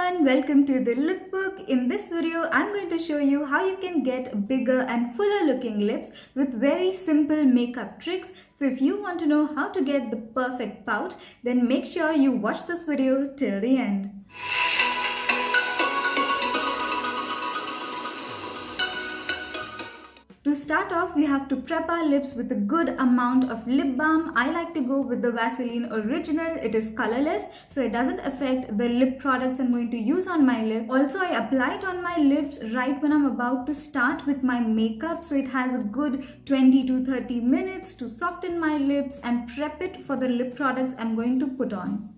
everyone, welcome to the Lip Book. In this video, I'm going to show you how you can get bigger and fuller looking lips with very simple makeup tricks. So if you want to know how to get the perfect pout, then make sure you watch this video till the end. To start off, we have to prep our lips with a good amount of lip balm. I like to go with the Vaseline Original. It is colorless, so it doesn't affect the lip products I'm going to use on my lips. Also, I apply it on my lips right when I'm about to start with my makeup, so it has a good 20 to 30 minutes to soften my lips and prep it for the lip products I'm going to put on.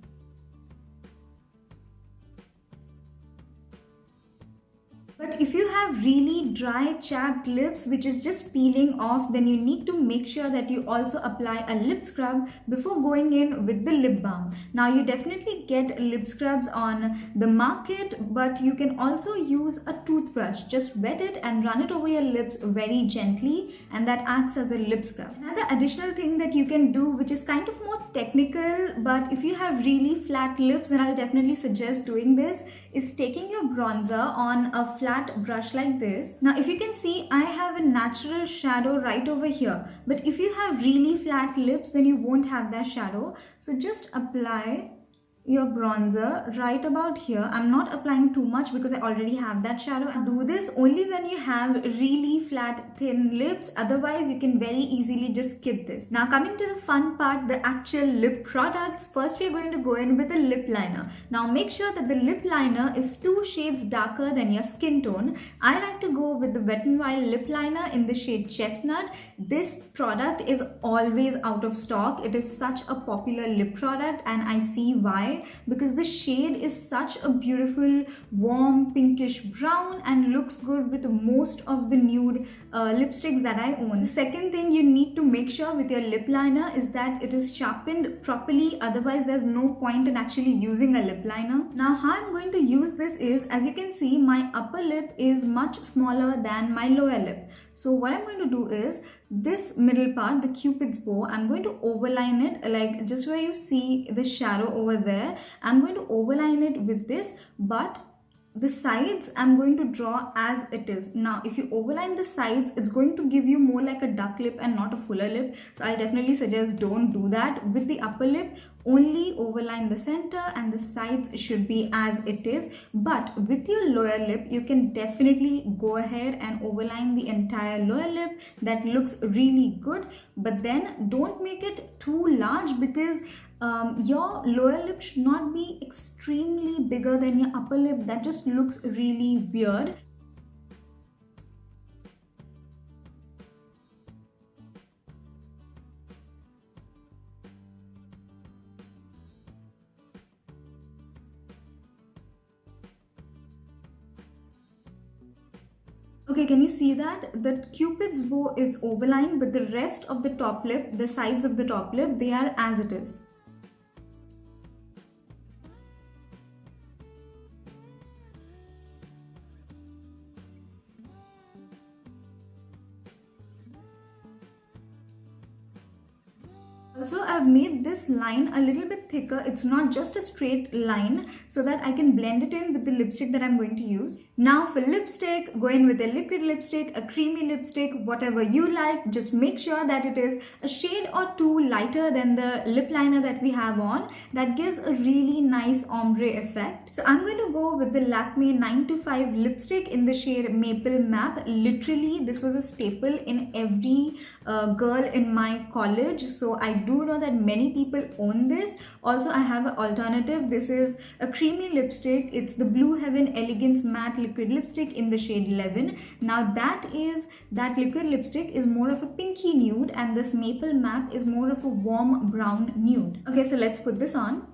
But if you have really dry, chapped lips which is just peeling off, then you need to make sure that you also apply a lip scrub before going in with the lip balm. Now you definitely get lip scrubs on the market, but you can also use a toothbrush. Just wet it and run it over your lips very gently, and that acts as a lip scrub. Another additional thing that you can do, which is kind of more technical, but if you have really flat lips, then I'll definitely suggest doing this, is taking your bronzer on a flat brush like this. Now if you can see, I have a natural shadow right over here, but if you have really flat lips, then you won't have that shadow. So just apply your bronzer right about here. I'm not applying too much because I already have that shadow. Do this only when you have really flat, thin lips. Otherwise, you can very easily just skip this. Now coming to the fun part, the actual lip products. First, we're going to go in with a lip liner. Now make sure that the lip liner is 2 shades darker than your skin tone. I like to go with the Wet n Wild lip liner in the shade Chestnut. This product is always out of stock. It is such a popular lip product, and I see why. Because the shade is such a beautiful warm pinkish brown and looks good with most of the nude lipsticks that I own. The second thing you need to make sure with your lip liner is that it is sharpened properly, otherwise there's no point in actually using a lip liner. Now how I'm going to use this is, as you can see, my upper lip is much smaller than my lower lip. So what I'm going to do is, this middle part, the Cupid's bow, I'm going to overline it, like just where you see the shadow over there. I'm going to overline it with this, but the sides I'm going to draw as it is. Now if you overline the sides, it's going to give you more like a duck lip and not a fuller lip. So I definitely suggest don't do that. With the upper lip, only overline the center and the sides should be as it is. But with your lower lip, you can definitely go ahead and overline the entire lower lip. That looks really good, but then don't make it too large, because your lower lip should not be extremely bigger than your upper lip. That just looks really weird. Okay, can you see that? The Cupid's bow is overlined, but the rest of the top lip, the sides of the top lip, they are as it is. Also, I've made this line a little bit thicker. It's not just a straight line, so that I can blend it in with the lipstick that I'm going to use. Now for lipstick, go in with a liquid lipstick, a creamy lipstick, whatever you like. Just make sure that it is a shade or two lighter than the lip liner that we have on. That gives a really nice ombre effect. So I'm going to go with the Lakme 9 to 5 lipstick in the shade Maple Map. Literally, this was a staple in every girl in my college, so I do know that many people own this. Also, I have an alternative. This is a creamy lipstick. It's the Blue Heaven Elegance Matte Liquid Lipstick in the shade 11. Now that liquid lipstick is more of a pinky nude, and this Maple Map is more of a warm brown nude. Okay, so let's put this on.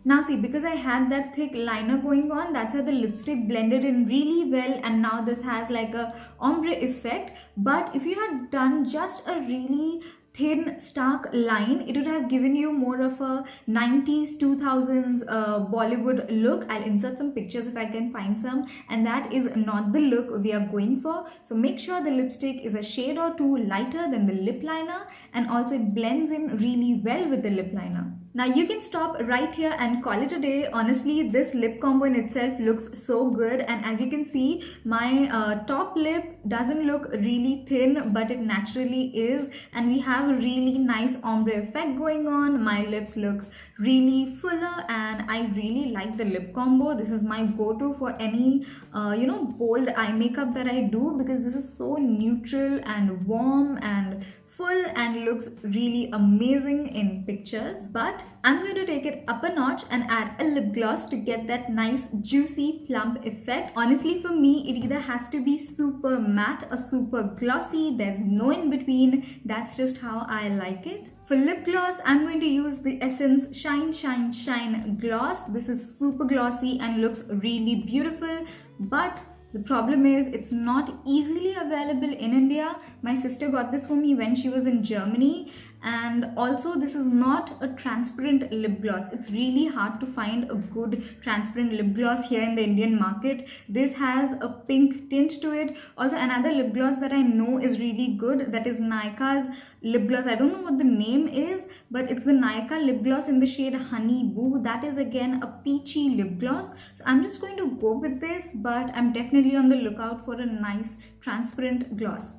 Now see, because I had that thick liner going on, that's why the lipstick blended in really well, and now this has like a ombre effect. But if you had done just a really thin stark line, it would have given you more of a 90s 2000s Bollywood look. I'll insert some pictures if I can find some, and that is not the look we are going for. So make sure the lipstick is a shade or two lighter than the lip liner, and also it blends in really well with the lip liner. Now you can stop right here and call it a day. Honestly, this lip combo in itself looks so good, and as you can see, my top lip doesn't look really thin, but it naturally is, and we have a really nice ombre effect going on. My lips looks really fuller, and I really like the lip combo. This is my go-to for any bold eye makeup that I do, because this is so neutral and warm and full and looks really amazing in pictures. But I'm going to take it up a notch and add a lip gloss to get that nice juicy plump effect. Honestly, for me, it either has to be super matte or super glossy. There's no in between. That's just how I like it. For lip gloss, I'm going to use the Essence Shine Shine Shine gloss. This is super glossy and looks really beautiful, but the problem is it's not easily available in India. My sister got this for me when she was in Germany, and also this is not a transparent lip gloss. It's really hard to find a good transparent lip gloss here in the Indian market. This has a pink tint to it. Also, another lip gloss that I know is really good, that is Nykaa's lip gloss. I don't know what the name is, but it's the Nykaa lip gloss in the shade Honey Boo. That is again a peachy lip gloss. So I'm just going to go with this, but I'm definitely on the lookout for a nice transparent gloss.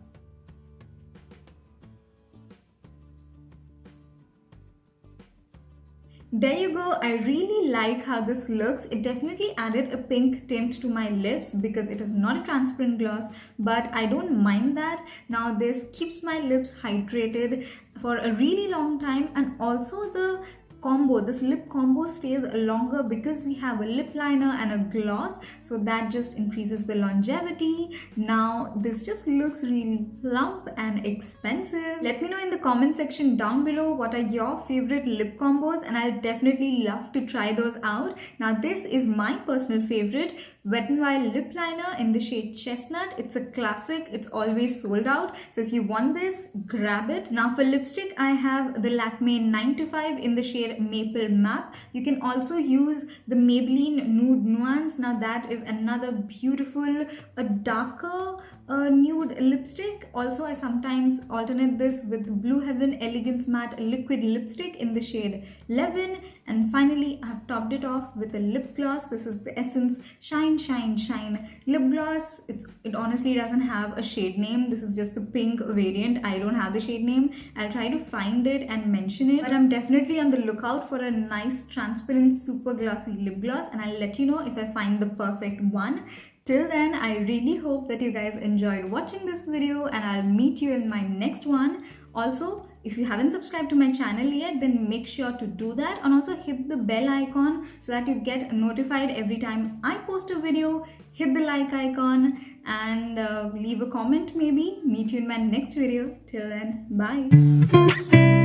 There you go. I really like how this looks. It definitely added a pink tint to my lips because it is not a transparent gloss, but I don't mind that. Now this keeps my lips hydrated for a really long time, and also this lip combo stays longer because we have a lip liner and a gloss, so that just increases the longevity. Now this just looks really plump and expensive. Let me know in the comment section down below what are your favorite lip combos, and I'll definitely love to try those out. Now this is my personal favorite, Wet n Wild lip liner in the shade Chestnut. It's a classic. It's always sold out, so if you want this, grab it. Now for lipstick, I have the Lakme 9 to 5 in the shade Maple Map. You can also use the Maybelline Nude Nuance. Now that is another beautiful, a darker nude lipstick. Also, I sometimes alternate this with Blue Heaven Elegance Matte liquid lipstick in the shade 11. And finally, I have topped it off with a lip gloss. This is the Essence Shine Shine Shine lip gloss. It honestly doesn't have a shade name. This is just the pink variant. I don't have the shade name. I'll try to find it and mention it, but I'm definitely on the lookout for a nice transparent super glossy lip gloss, and I'll let you know if I find the perfect one. Till then, I really hope that you guys enjoyed watching this video, and I'll meet you in my next one. Also, if you haven't subscribed to my channel yet, then make sure to do that, and also hit the bell icon so that you get notified every time I post a video. Hit the like icon and leave a comment maybe. Meet you in my next video. Till then, bye.